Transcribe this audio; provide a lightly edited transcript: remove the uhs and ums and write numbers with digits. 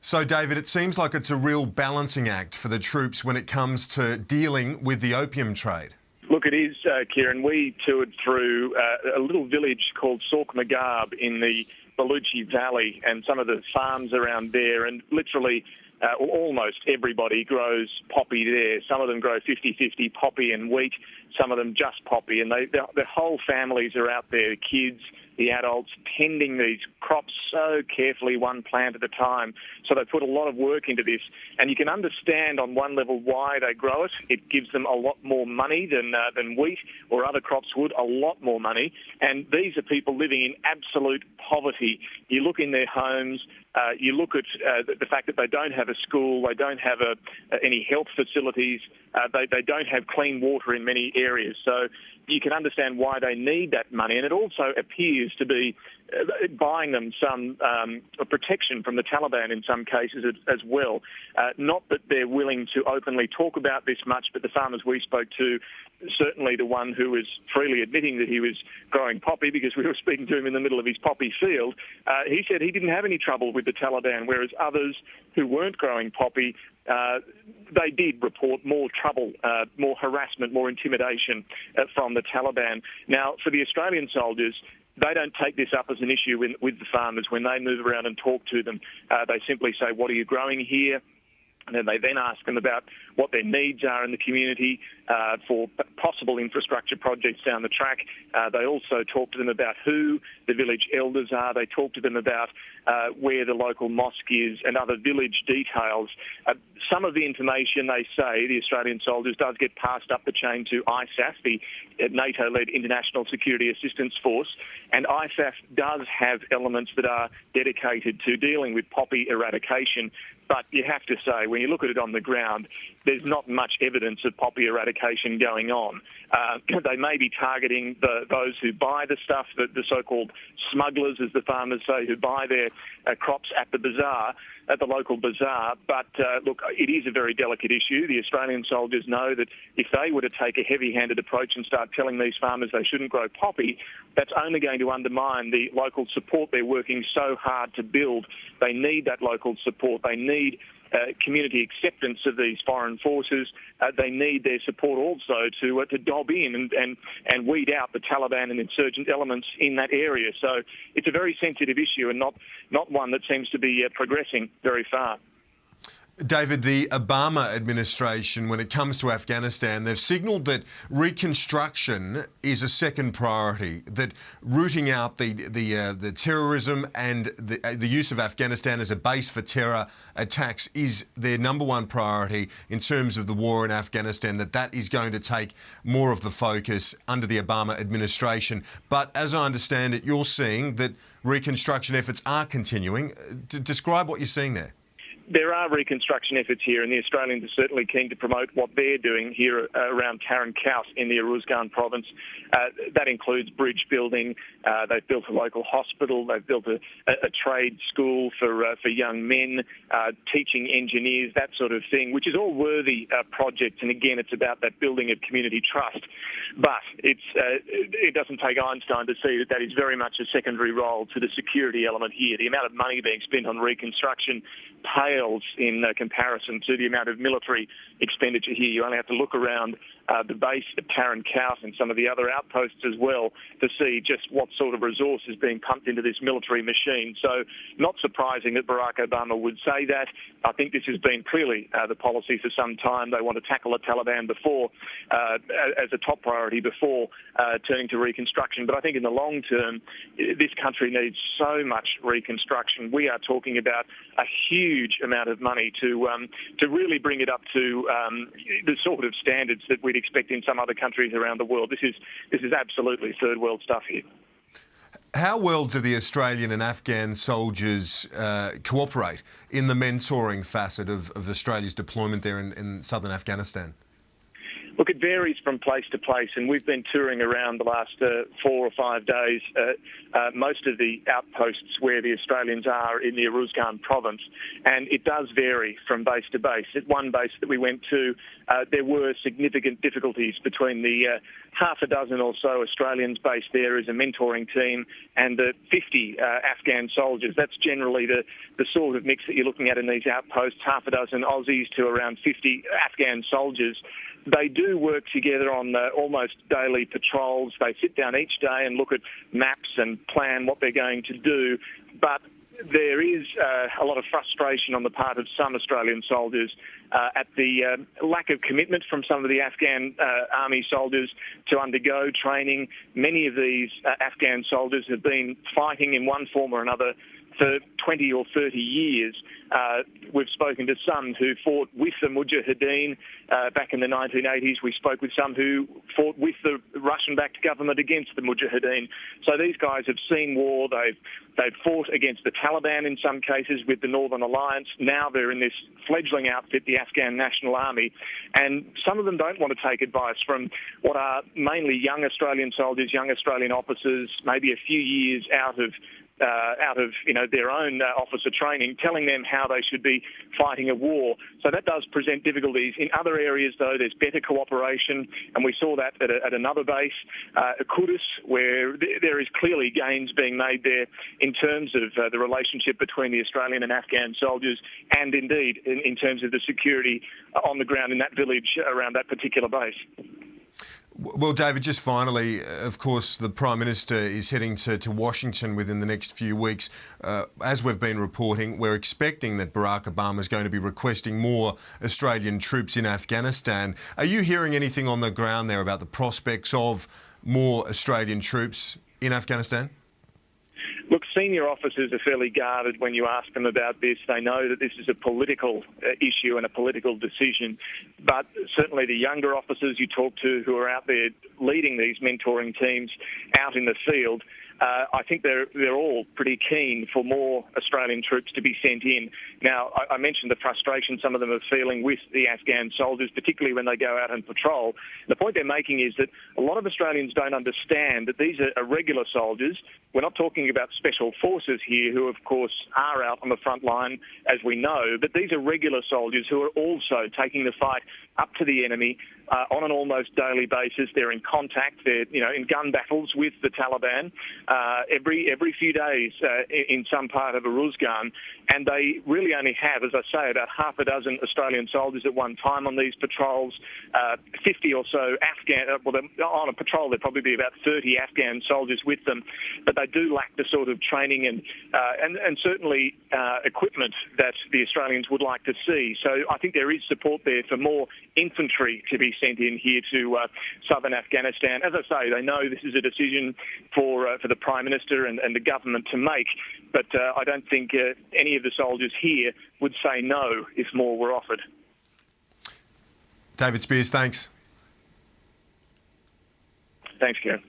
So, David, it seems like it's a real balancing act for the troops when it comes to dealing with the opium trade. Look, it is, Kieran. We toured through a little village called Sork Magab in the Baluchi Valley and some of the farms around there, and literally almost everybody grows poppy there. Some of them grow 50-50 poppy and wheat, some of them just poppy, and their whole families are out there, the kids, the adults, tending these crops so carefully, one plant at a time. So they put a lot of work into this. And you can understand on one level why they grow it. It gives them a lot more money than wheat or other crops would, a lot more money. And these are people living in absolute poverty. You look in their homes, you look at the fact that they don't have a school, they don't have any health facilities, they don't have clean water in many areas. So you can understand why they need that money. And it also appears to be buying them some protection from the Taliban in some cases as well. Not that they're willing to openly talk about this much, but the farmers we spoke to, certainly the one who was freely admitting that he was growing poppy, because we were speaking to him in the middle of his poppy field, he said he didn't have any trouble with the Taliban, whereas others who weren't growing poppy, they did report more trouble, more harassment, more intimidation from the Taliban. Now, for the Australian soldiers, they don't take this up as an issue with the farmers when they move around and talk to them. They simply say, what are you growing here? And then they ask them about what their needs are in the community for possible infrastructure projects down the track. They also talk to them about who the village elders are. They talk to them about where the local mosque is and other village details. Some of the information, they say, the Australian soldiers, does get passed up the chain to ISAF, the NATO-led International Security Assistance Force, and ISAF does have elements that are dedicated to dealing with poppy eradication. But you have to say, when you look at it on the ground, there's not much evidence of poppy eradication going on. They may be targeting those who buy the stuff, the so-called smugglers, as the farmers say, who buy their crops at the bazaar, at the local bazaar. But look, it is a very delicate issue. The Australian soldiers know that if they were to take a heavy-handed approach and start telling these farmers they shouldn't grow poppy, that's only going to undermine the local support they're working so hard to build. They need that local support. They need community acceptance of these foreign forces. They need their support also to dob in and weed out the Taliban and insurgent elements in that area. So it's a very sensitive issue and not one that seems to be progressing very far. David, the Obama administration, when it comes to Afghanistan, they've signalled that reconstruction is a second priority, that rooting out the terrorism and the use of Afghanistan as a base for terror attacks is their number one priority in terms of the war in Afghanistan, that is going to take more of the focus under the Obama administration. But as I understand it, you're seeing that reconstruction efforts are continuing. Describe what you're seeing there. There are reconstruction efforts here, and the Australians are certainly keen to promote what they're doing here around Tarin Kowt in the Uruzgan province. That includes bridge building. They've built a local hospital. They've built a trade school for young men, teaching engineers, that sort of thing, which is all worthy projects. And again, it's about that building of community trust. But it doesn't take Einstein to see that is very much a secondary role to the security element here. The amount of money being spent on reconstruction pales in comparison to the amount of military expenditure here. You only have to look around the base of Tarin Kowt and some of the other outposts as well to see just what sort of resource is being pumped into this military machine. So not surprising that Barack Obama would say that. I think this has been clearly the policy for some time. They want to tackle the Taliban before, as a top priority before turning to reconstruction. But I think in the long term, this country needs so much reconstruction. We are talking about a huge amount of money to really bring it up to the sort of standards that we'd expect in some other countries around the world. This is absolutely third world stuff here. How well do the Australian and Afghan soldiers cooperate in the mentoring facet of Australia's deployment there in southern Afghanistan? Look, it varies from place to place, and we've been touring around the last 4 or 5 days, most of the outposts where the Australians are in the Uruzgan province, and it does vary from base to base. At one base that we went to, there were significant difficulties between the half a dozen or so Australians based there as a mentoring team and the 50 Afghan soldiers. That's generally the sort of mix that you're looking at in these outposts, half a dozen Aussies to around 50 Afghan soldiers. They do work together on almost daily patrols. They sit down each day and look at maps and plan what they're going to do. But there is a lot of frustration on the part of some Australian soldiers at the lack of commitment from some of the Afghan army soldiers to undergo training. Many of these Afghan soldiers have been fighting in one form or another for 20 or 30 years. We've spoken to some who fought with the Mujahideen back in the 1980s. We spoke with some who fought with the Russian-backed government against the Mujahideen. So these guys have seen war. They've fought against the Taliban in some cases with the Northern Alliance. Now they're in this fledgling outfit, the Afghan National Army. And some of them don't want to take advice from what are mainly young Australian soldiers, young Australian officers, maybe a few years out of their own officer training, telling them how they should be fighting a war. So that does present difficulties. In other areas, though, there's better cooperation, and we saw that at another base, Kudus, where there is clearly gains being made there in terms of the relationship between the Australian and Afghan soldiers, and indeed in terms of the security on the ground in that village around that particular base. Well, David, just finally, of course, the Prime Minister is heading to Washington within the next few weeks. As we've been reporting, we're expecting that Barack Obama is going to be requesting more Australian troops in Afghanistan. Are you hearing anything on the ground there about the prospects of more Australian troops in Afghanistan? Look, senior officers are fairly guarded when you ask them about this. They know that this is a political issue and a political decision. But certainly the younger officers you talk to who are out there leading these mentoring teams out in the field, I think they're all pretty keen for more Australian troops to be sent in. Now, I mentioned the frustration some of them are feeling with the Afghan soldiers, particularly when they go out and patrol. The point they're making is that a lot of Australians don't understand that these are regular soldiers. We're not talking about special forces here who, of course, are out on the front line, as we know, but these are regular soldiers who are also taking the fight up to the enemy on an almost daily basis. They're in contact. They're in gun battles with the Taliban every few days in some part of Uruzgan, and they really only have, as I say, about half a dozen Australian soldiers at one time on these patrols. 50 or so Afghan. On a patrol, there'd probably be about 30 Afghan soldiers with them, but they do lack the sort of training and certainly equipment that the Australians would like to see. So I think there is support there for more infantry to be sent in here to southern Afghanistan. As I say, they know this is a decision for the Prime Minister and the government to make, but I don't think any of the soldiers here would say no if more were offered. David Speers, thanks. Thanks, Kieran.